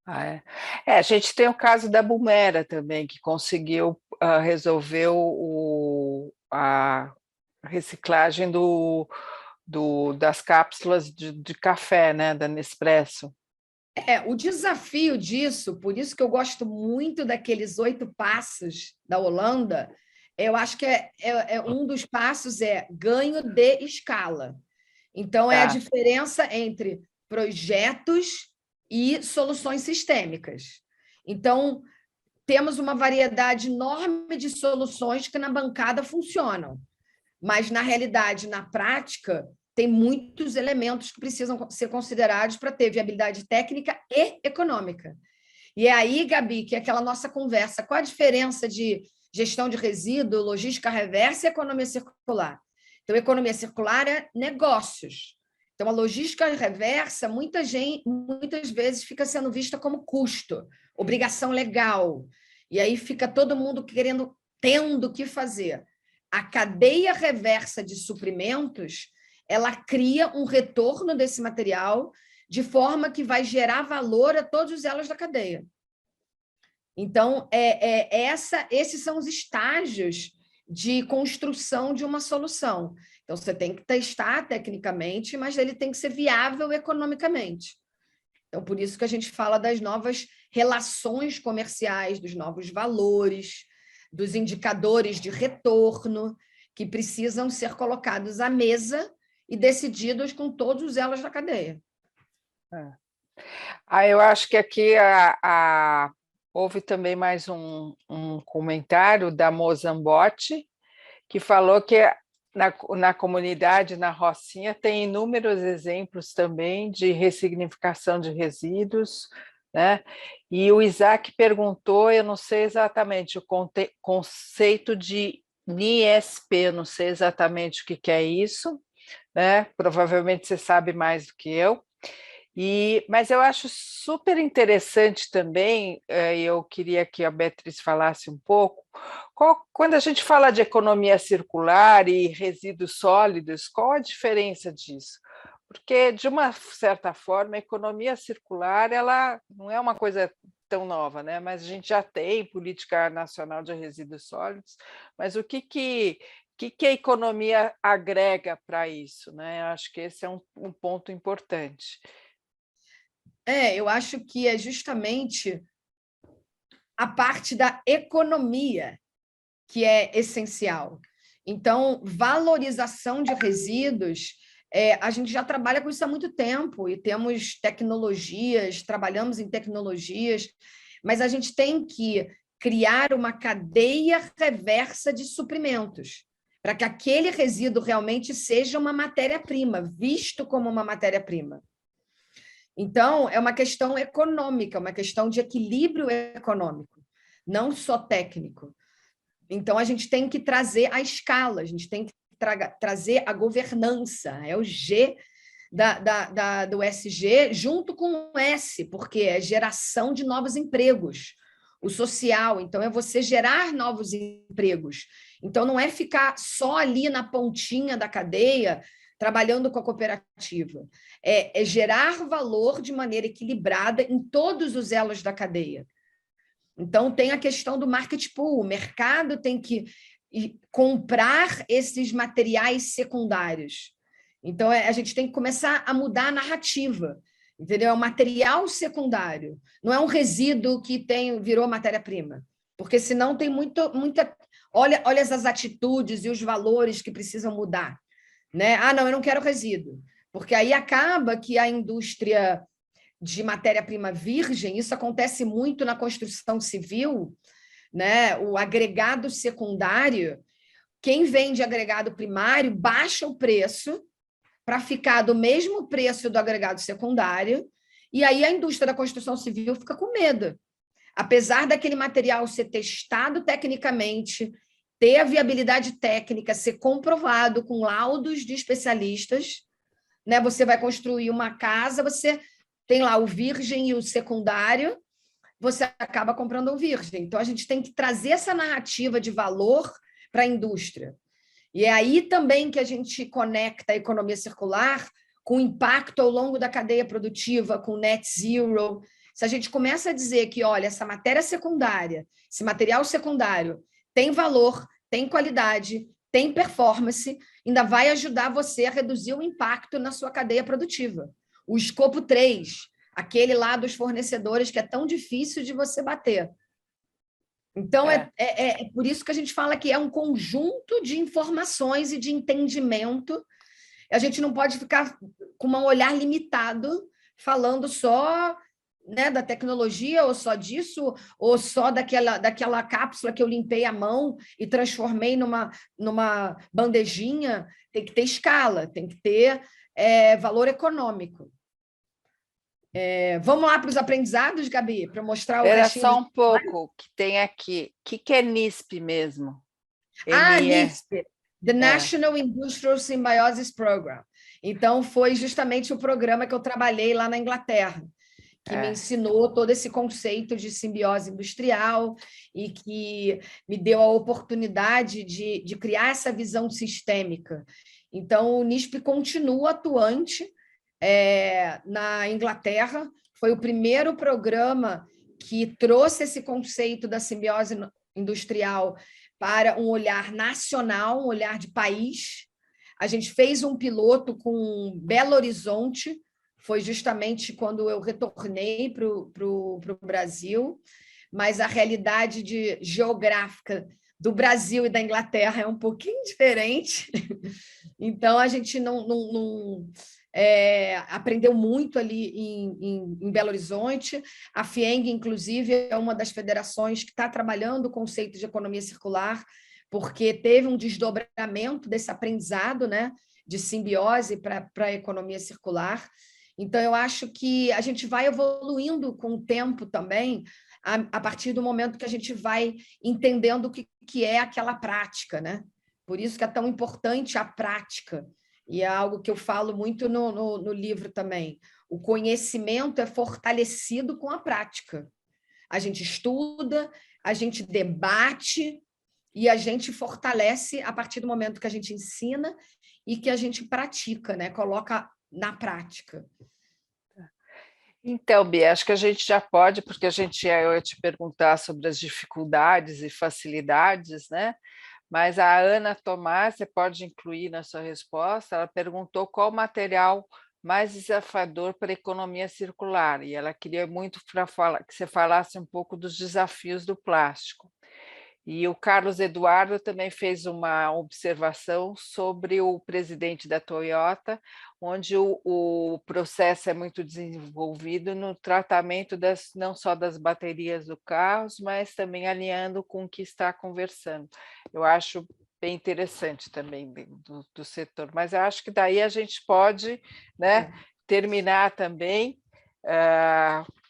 Ah, é. A gente tem o caso da Bumera também, que conseguiu resolver a reciclagem das cápsulas de café, né, da Nespresso. O desafio disso, por isso que eu gosto muito daqueles 8 passos da Holanda, eu acho que um dos passos é ganho de escala. Então, é a Tá. diferença entre projetos e soluções sistêmicas. Então, temos uma variedade enorme de soluções que na bancada funcionam, mas na realidade, na prática, tem muitos elementos que precisam ser considerados para ter viabilidade técnica e econômica. E é aí, Gabi, que é aquela nossa conversa. Qual a diferença de gestão de resíduo, logística reversa e economia circular? Então, economia circular é negócios. Então, a logística reversa, muitas vezes, fica sendo vista como custo, obrigação legal. E aí fica todo mundo tendo que fazer. A cadeia reversa de suprimentos, ela cria um retorno desse material de forma que vai gerar valor a todos os elos da cadeia. Então, esses são os estágios de construção de uma solução. Então, você tem que testar tecnicamente, mas ele tem que ser viável economicamente. Então, por isso que a gente fala das novas relações comerciais, dos novos valores, dos indicadores de retorno, que precisam ser colocados à mesa e decididos com todos os elos da cadeia. Eu acho que aqui houve também mais um comentário da Mozambote, que falou que na comunidade, na Rocinha, tem inúmeros exemplos também de ressignificação de resíduos, né? E o Isaac perguntou, eu não sei exatamente o conceito de NISP, não sei exatamente o que é isso, né? Provavelmente você sabe mais do que eu. Mas eu acho super interessante também, e eu queria que a Beatriz falasse um pouco, quando a gente fala de economia circular e resíduos sólidos, qual a diferença disso? Porque, de uma certa forma, a economia circular ela não é uma coisa tão nova, né? Mas a gente já tem política nacional de resíduos sólidos, mas o que a economia agrega para isso, né? Eu acho que esse é um ponto importante. Eu acho que é justamente a parte da economia que é essencial. Então, valorização de resíduos, a gente já trabalha com isso há muito tempo e temos tecnologias, trabalhamos em tecnologias, mas a gente tem que criar uma cadeia reversa de suprimentos, para que aquele resíduo realmente seja uma matéria-prima, visto como uma matéria-prima. Então, é uma questão econômica, uma questão de equilíbrio econômico, não só técnico. Então, a gente tem que trazer a escala, a gente tem que trazer a governança, é o G do SG junto com o S, porque é geração de novos empregos. O social, então, é você gerar novos empregos. Então, não é ficar só ali na pontinha da cadeia trabalhando com a cooperativa. É gerar valor de maneira equilibrada em todos os elos da cadeia. Então, tem a questão do market pool, o mercado tem que comprar esses materiais secundários. Então, a gente tem que começar a mudar a narrativa, entendeu? É um material secundário, não é um resíduo que virou matéria-prima, porque senão tem muita... Olha as atitudes e os valores que precisam mudar, né? Ah, não, eu não quero resíduo, porque aí acaba que a indústria de matéria-prima virgem, isso acontece muito na construção civil, né? O agregado secundário, quem vende agregado primário baixa o preço para ficar do mesmo preço do agregado secundário, e aí a indústria da construção civil fica com medo. Apesar daquele material ser testado tecnicamente, ter a viabilidade técnica, ser comprovado com laudos de especialistas, né? Você vai construir uma casa, você tem lá o virgem e o secundário, você acaba comprando o virgem. Então, a gente tem que trazer essa narrativa de valor para a indústria. E é aí também que a gente conecta a economia circular com o impacto ao longo da cadeia produtiva, com net zero. Se a gente começa a dizer que, olha, essa matéria secundária, esse material secundário tem valor, tem qualidade, tem performance, ainda vai ajudar você a reduzir o impacto na sua cadeia produtiva. O escopo 3, aquele lá dos fornecedores que é tão difícil de você bater. Então, é por isso que a gente fala que é um conjunto de informações e de entendimento. A gente não pode ficar com um olhar limitado, falando só, né, da tecnologia, ou só disso, ou só daquela cápsula que eu limpei a mão e transformei numa bandejinha. Tem que ter escala, tem que ter valor econômico. Vamos lá para os aprendizados, Gabi, para mostrar o Era restinho. só um pouco que tem aqui. O que é NISP mesmo? NISP, The National Industrial Symbiosis Program. Então, foi justamente o programa que eu trabalhei lá na Inglaterra, que me ensinou todo esse conceito de simbiose industrial e que me deu a oportunidade de criar essa visão sistêmica. Então, o NISP continua atuante na Inglaterra, foi o primeiro programa que trouxe esse conceito da simbiose industrial para um olhar nacional, um olhar de país. A gente fez um piloto com Belo Horizonte, foi justamente quando eu retornei para o Brasil, mas a realidade geográfica do Brasil e da Inglaterra é um pouquinho diferente, então a gente não aprendeu muito ali em Belo Horizonte. A FIENG, inclusive, é uma das federações que está trabalhando o conceito de economia circular, porque teve um desdobramento desse aprendizado, né, de simbiose para a economia circular. Então, eu acho que a gente vai evoluindo com o tempo também, a partir do momento que a gente vai entendendo o que é aquela prática, né? Por isso que é tão importante a prática. E é algo que eu falo muito no livro também. O conhecimento é fortalecido com a prática. A gente estuda, a gente debate e a gente fortalece a partir do momento que a gente ensina e que a gente pratica, né? Coloca na prática. Então, Bia, acho que a gente já pode, porque eu ia te perguntar sobre as dificuldades e facilidades, né? Mas a Ana Tomás, você pode incluir na sua resposta, ela perguntou qual material mais desafiador para a economia circular, e ela queria muito que você falasse um pouco dos desafios do plástico. E o Carlos Eduardo também fez uma observação sobre o presidente da Toyota, onde o processo é muito desenvolvido no tratamento não só das baterias do carro, mas também alinhando com o que está conversando. Eu acho bem interessante também do setor, mas eu acho que daí a gente pode, né, terminar também.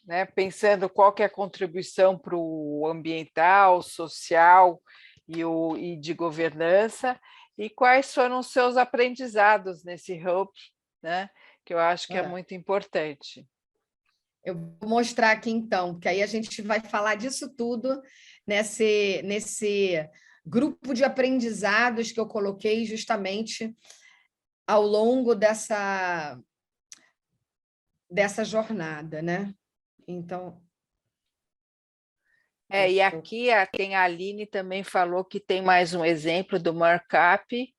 Né, pensando qual que é a contribuição para o ambiental, social e de governança, e quais foram os seus aprendizados nesse hub, né, que eu acho que é muito importante. Eu vou mostrar aqui então, porque aí a gente vai falar disso tudo nesse grupo de aprendizados que eu coloquei justamente ao longo dessa jornada, né? Então. E aqui tem a Aline também falou que tem mais um exemplo do markup,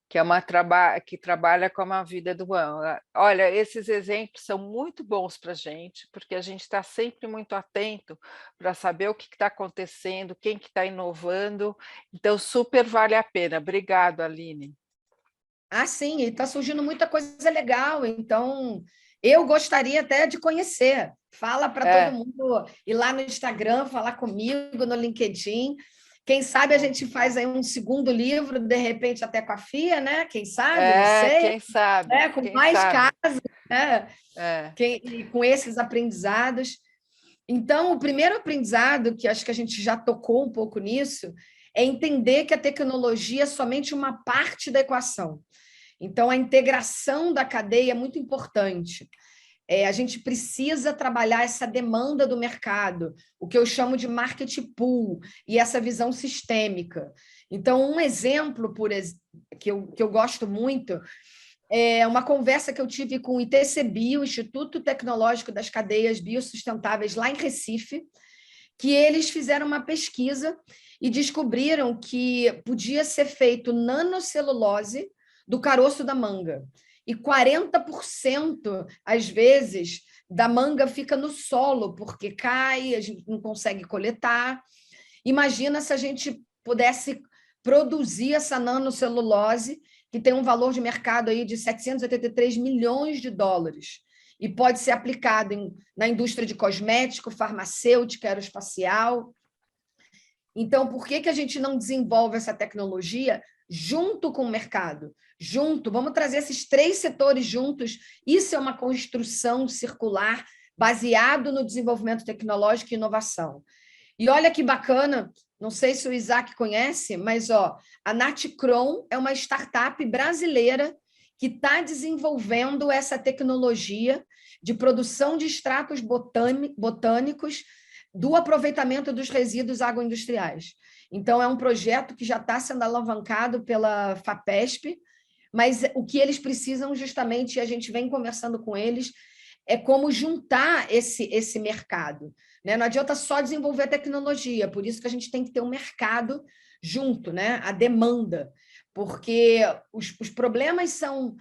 que é que trabalha com a vida do ano. Olha, esses exemplos são muito bons para a gente, porque a gente está sempre muito atento para saber o que está acontecendo, quem que está inovando. Então, super vale a pena. Obrigado, Aline. Sim, e está surgindo muita coisa legal, então eu gostaria até de conhecer. Fala para todo mundo ir lá no Instagram, falar comigo, no LinkedIn. Quem sabe a gente faz aí um segundo livro, de repente até com a FIA, né? Quem sabe, não sei. Quem sabe. Né? Com quem mais sabe. casos, né? E com esses aprendizados. Então, o primeiro aprendizado, que acho que a gente já tocou um pouco nisso, é entender que a tecnologia é somente uma parte da equação. Então, a integração da cadeia é muito importante. A gente precisa trabalhar essa demanda do mercado, o que eu chamo de market pool, e essa visão sistêmica. Então, um exemplo que eu gosto muito é uma conversa que eu tive com o ITCBio, Instituto Tecnológico das Cadeias Biossustentáveis, lá em Recife, que eles fizeram uma pesquisa e descobriram que podia ser feito nanocelulose do caroço da manga. E 40%, às vezes, da manga fica no solo, porque cai, a gente não consegue coletar. Imagina se a gente pudesse produzir essa nanocelulose, que tem um valor de mercado aí de 783 milhões de dólares, e pode ser aplicado na indústria de cosmético, farmacêutica, aeroespacial. Então, por que a gente não desenvolve essa tecnologia junto com o mercado? Vamos trazer esses três setores juntos. Isso é uma construção circular baseado no desenvolvimento tecnológico e inovação. E olha que bacana, não sei se o Isaac conhece, mas a Natcron é uma startup brasileira que está desenvolvendo essa tecnologia de produção de extratos botânicos do aproveitamento dos resíduos agroindustriais. Então, é um projeto que já está sendo alavancado pela FAPESP, mas o que eles precisam justamente, e a gente vem conversando com eles, é como juntar esse mercado. Né? Não adianta só desenvolver a tecnologia, por isso que a gente tem que ter um mercado junto, né? A demanda, porque os problemas são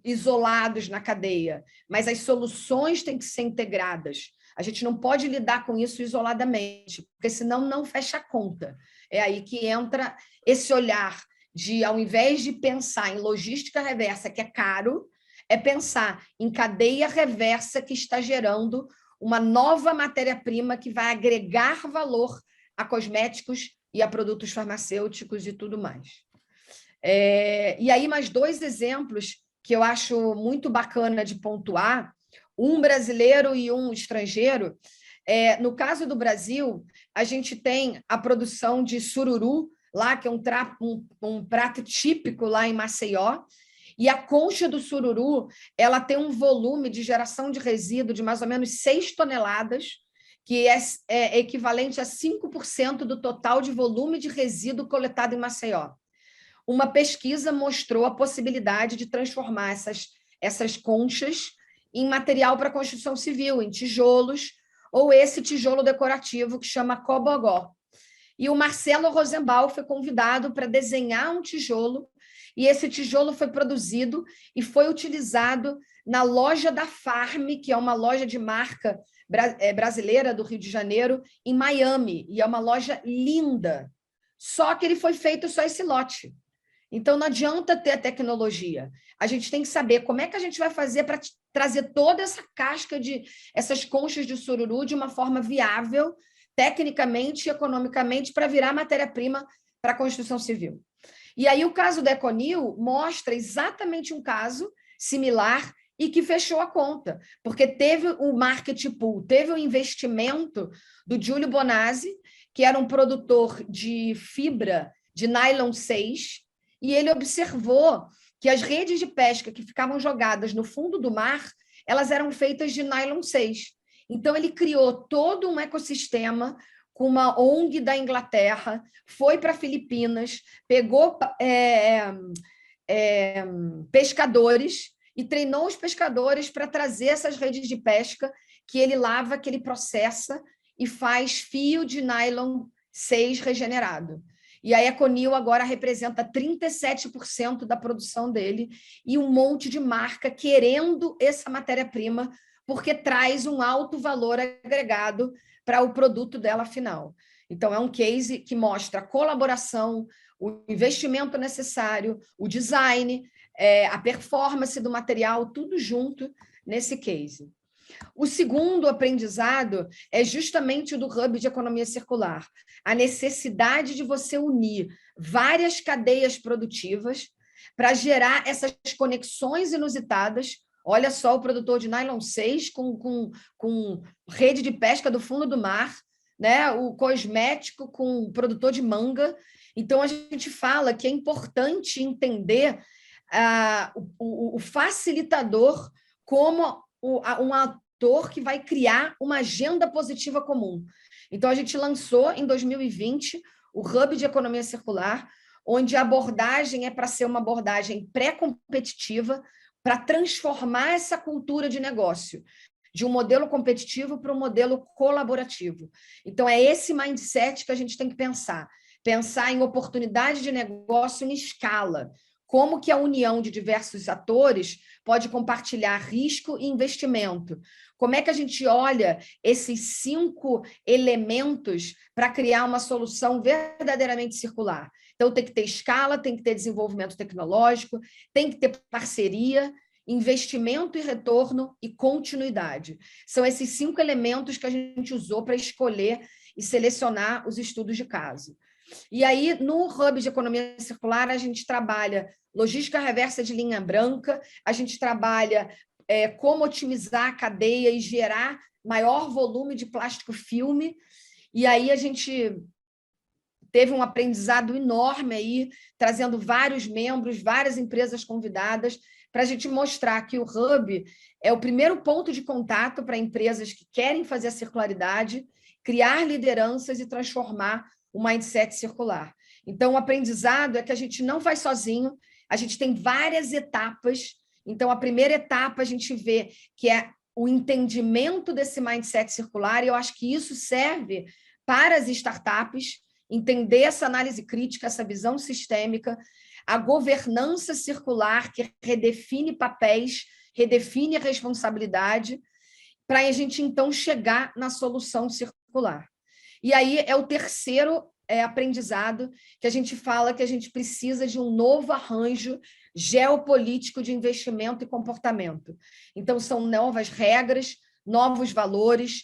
isolados na cadeia, mas as soluções têm que ser integradas. A gente não pode lidar com isso isoladamente, porque senão não fecha a conta. É aí que entra esse olhar de, ao invés de pensar em logística reversa, que é caro, é pensar em cadeia reversa que está gerando uma nova matéria-prima que vai agregar valor a cosméticos e a produtos farmacêuticos e tudo mais. E aí, mais dois exemplos que eu acho muito bacana de pontuar, um brasileiro e um estrangeiro. No caso do Brasil, a gente tem a produção de sururu, lá, que é um prato típico lá em Maceió, e a concha do sururu ela tem um volume de geração de resíduo de mais ou menos 6 toneladas, que é equivalente a 5% do total de volume de resíduo coletado em Maceió. Uma pesquisa mostrou a possibilidade de transformar essas conchas em material para construção civil, em tijolos, ou esse tijolo decorativo que chama cobogó. E o Marcelo Rosenbaum foi convidado para desenhar um tijolo, e esse tijolo foi produzido e foi utilizado na loja da Farm, que é uma loja de marca brasileira do Rio de Janeiro, em Miami, e é uma loja linda. Só que ele foi feito só esse lote. Então, não adianta ter a tecnologia. A gente tem que saber como é que a gente vai fazer para trazer toda essa casca essas conchas de sururu de uma forma viável, tecnicamente e economicamente, para virar matéria-prima para a construção civil. E aí o caso da Econil mostra exatamente um caso similar e que fechou a conta, porque teve o market pool, teve o investimento do Giulio Bonazzi, que era um produtor de fibra de nylon 6, e ele observou que as redes de pesca que ficavam jogadas no fundo do mar, elas eram feitas de nylon 6. Então, ele criou todo um ecossistema com uma ONG da Inglaterra, foi para Filipinas, pegou pescadores e treinou os pescadores para trazer essas redes de pesca que ele lava, que ele processa e faz fio de nylon 6 regenerado. E a Econil agora representa 37% da produção dele e um monte de marca querendo essa matéria-prima porque traz um alto valor agregado para o produto dela final. Então, é um case que mostra a colaboração, o investimento necessário, o design, a performance do material, tudo junto nesse case. O segundo aprendizado é justamente o do Hub de Economia Circular, a necessidade de você unir várias cadeias produtivas para gerar essas conexões inusitadas. Olha só o produtor de nylon 6 com rede de pesca do fundo do mar, né? O cosmético com o produtor de manga. Então, a gente fala que é importante entender o facilitador como um ator que vai criar uma agenda positiva comum. Então, a gente lançou em 2020 o Hub de Economia Circular, onde a abordagem é para ser uma abordagem pré-competitiva, para transformar essa cultura de negócio, de um modelo competitivo para um modelo colaborativo. Então, é esse mindset que a gente tem que pensar. Pensar em oportunidade de negócio em escala. Como que a união de diversos atores pode compartilhar risco e investimento? Como é que a gente olha esses 5 elementos para criar uma solução verdadeiramente circular? Então, tem que ter escala, tem que ter desenvolvimento tecnológico, tem que ter parceria, investimento e retorno e continuidade. São esses 5 elementos que a gente usou para escolher e selecionar os estudos de caso. E aí, no Hub de Economia Circular, a gente trabalha logística reversa de linha branca, a gente trabalha como otimizar a cadeia e gerar maior volume de plástico filme, e aí a gente teve um aprendizado enorme aí, trazendo vários membros, várias empresas convidadas, para a gente mostrar que o Hub é o primeiro ponto de contato para empresas que querem fazer a circularidade, criar lideranças e transformar o mindset circular. Então, o aprendizado é que a gente não faz sozinho, a gente tem várias etapas. Então, a primeira etapa a gente vê que é o entendimento desse mindset circular, e eu acho que isso serve para as startups, entender essa análise crítica, essa visão sistêmica, a governança circular, que redefine papéis, redefine a responsabilidade, para a gente, então, chegar na solução circular. E aí é o terceiro aprendizado que a gente fala que a gente precisa de um novo arranjo geopolítico de investimento e comportamento. Então, são novas regras, novos valores,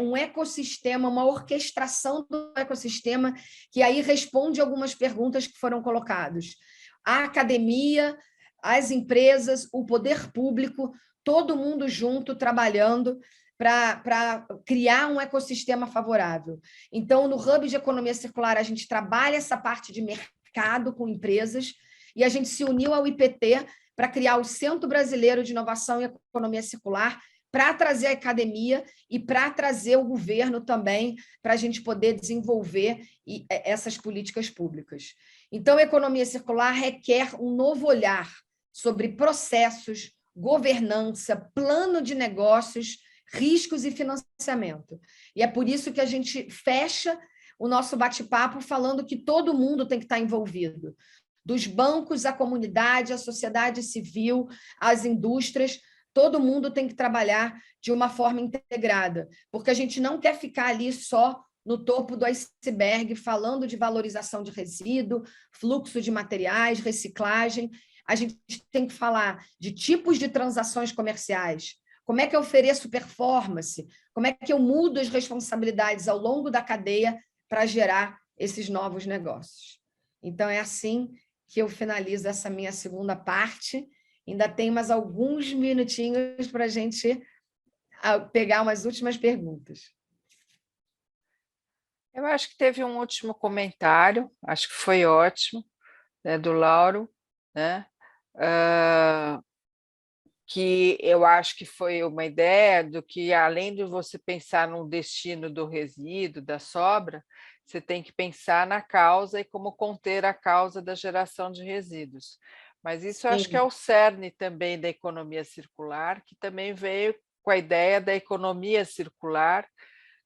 um ecossistema, uma orquestração do ecossistema, que aí responde algumas perguntas que foram colocadas. A academia, as empresas, o poder público, todo mundo junto, trabalhando para criar um ecossistema favorável. Então, no Hub de Economia Circular, a gente trabalha essa parte de mercado com empresas e a gente se uniu ao IPT para criar o Centro Brasileiro de Inovação e Economia Circular, para trazer a academia e para trazer o governo também, para a gente poder desenvolver essas políticas públicas. Então, a economia circular requer um novo olhar sobre processos, governança, plano de negócios, riscos e financiamento. E é por isso que a gente fecha o nosso bate-papo falando que todo mundo tem que estar envolvido, dos bancos, à comunidade, à sociedade civil, às indústrias, todo mundo tem que trabalhar de uma forma integrada, porque a gente não quer ficar ali só no topo do iceberg, falando de valorização de resíduo, fluxo de materiais, reciclagem. A gente tem que falar de tipos de transações comerciais, como é que eu ofereço performance, como é que eu mudo as responsabilidades ao longo da cadeia para gerar esses novos negócios. Então, é assim que eu finalizo essa minha segunda parte. Ainda tem mais alguns minutinhos para a gente pegar umas últimas perguntas. Eu acho que teve um último comentário, acho que foi ótimo, né, do Lauro, né? Que eu acho que foi uma ideia do que, além de você pensar no destino do resíduo, da sobra, você tem que pensar na causa e como conter a causa da geração de resíduos. Mas isso eu acho que é o cerne também da economia circular, que também veio com a ideia da economia circular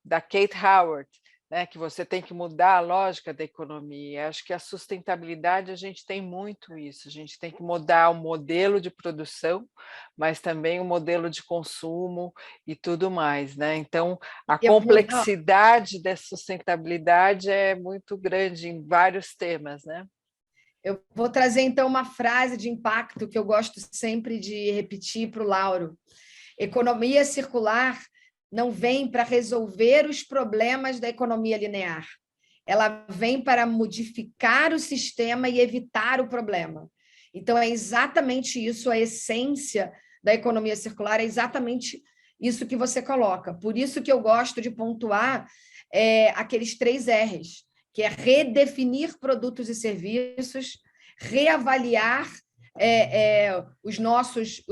da Kate Howard, né, que você tem que mudar a lógica da economia. Acho que a sustentabilidade, a gente tem muito isso, a gente tem que mudar o modelo de produção, mas também o modelo de consumo e tudo mais, né? Então, a complexidade da sustentabilidade é muito grande em vários temas, né? Eu vou trazer, então, uma frase de impacto que eu gosto sempre de repetir para o Lauro. Economia circular não vem para resolver os problemas da economia linear. Ela vem para modificar o sistema e evitar o problema. Então, é exatamente isso, a essência da economia circular, é exatamente isso que você coloca. Por isso que eu gosto de pontuar aqueles 3 R's, que é redefinir produtos e serviços, reavaliar os nossos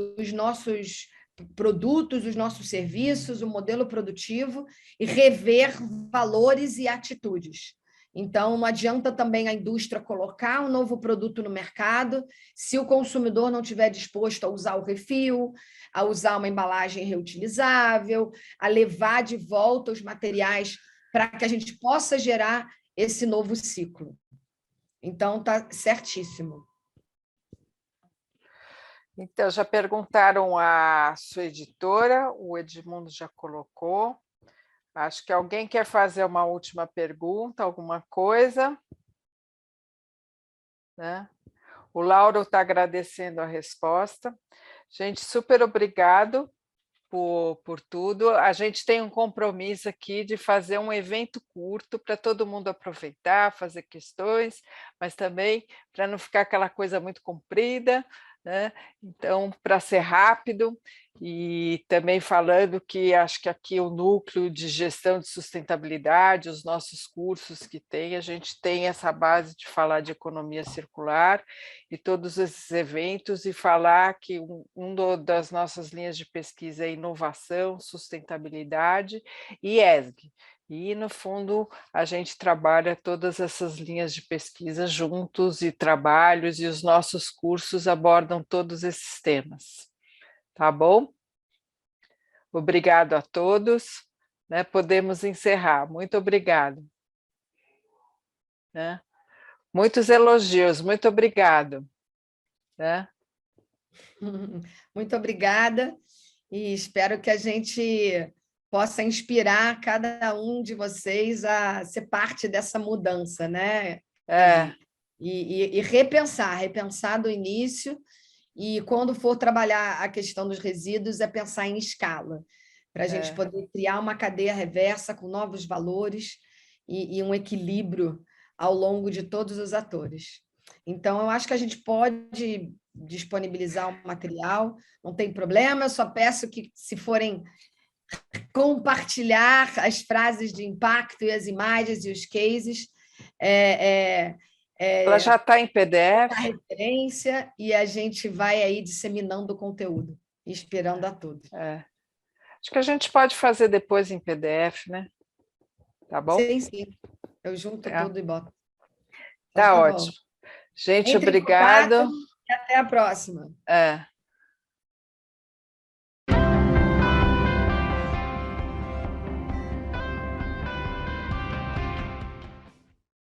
produtos, os nossos serviços, o modelo produtivo e rever valores e atitudes. Então, não adianta também a indústria colocar um novo produto no mercado se o consumidor não estiver disposto a usar o refil, a usar uma embalagem reutilizável, a levar de volta os materiais para que a gente possa gerar esse novo ciclo. Então, está certíssimo. Então, já perguntaram à sua editora, o Edmundo já colocou. Acho que alguém quer fazer uma última pergunta, alguma coisa, né? O Lauro está agradecendo a resposta. Gente, super obrigado por tudo. A gente tem um compromisso aqui de fazer um evento curto para todo mundo aproveitar, fazer questões, mas também para não ficar aquela coisa muito comprida, né? Então, para ser rápido, e também falando que acho que aqui o núcleo de gestão de sustentabilidade, os nossos cursos que tem, a gente tem essa base de falar de economia circular e todos esses eventos, e falar que das nossas linhas de pesquisa é inovação, sustentabilidade e ESG. E, no fundo, a gente trabalha todas essas linhas de pesquisa juntos e trabalhos, e os nossos cursos abordam todos esses temas. Tá bom? Obrigado a todos, né? Podemos encerrar. Muito obrigado. Né? Muitos elogios, muito obrigado. Né? Muito obrigada e espero que a gente possa inspirar cada um de vocês a ser parte dessa mudança, né? E repensar do início, e quando for trabalhar a questão dos resíduos, é pensar em escala, para a gente poder criar uma cadeia reversa com novos valores e um equilíbrio ao longo de todos os atores. Então, eu acho que a gente pode disponibilizar um material, não tem problema, eu só peço que, se forem compartilhar as frases de impacto e as imagens e os cases, ela já está em PDF. A referência, e a gente vai aí disseminando o conteúdo, inspirando a todos. Acho que a gente pode fazer depois em PDF, né? Tá bom? Sim. Eu junto tudo e boto. Tá ótimo. Gente, obrigado. E até a próxima.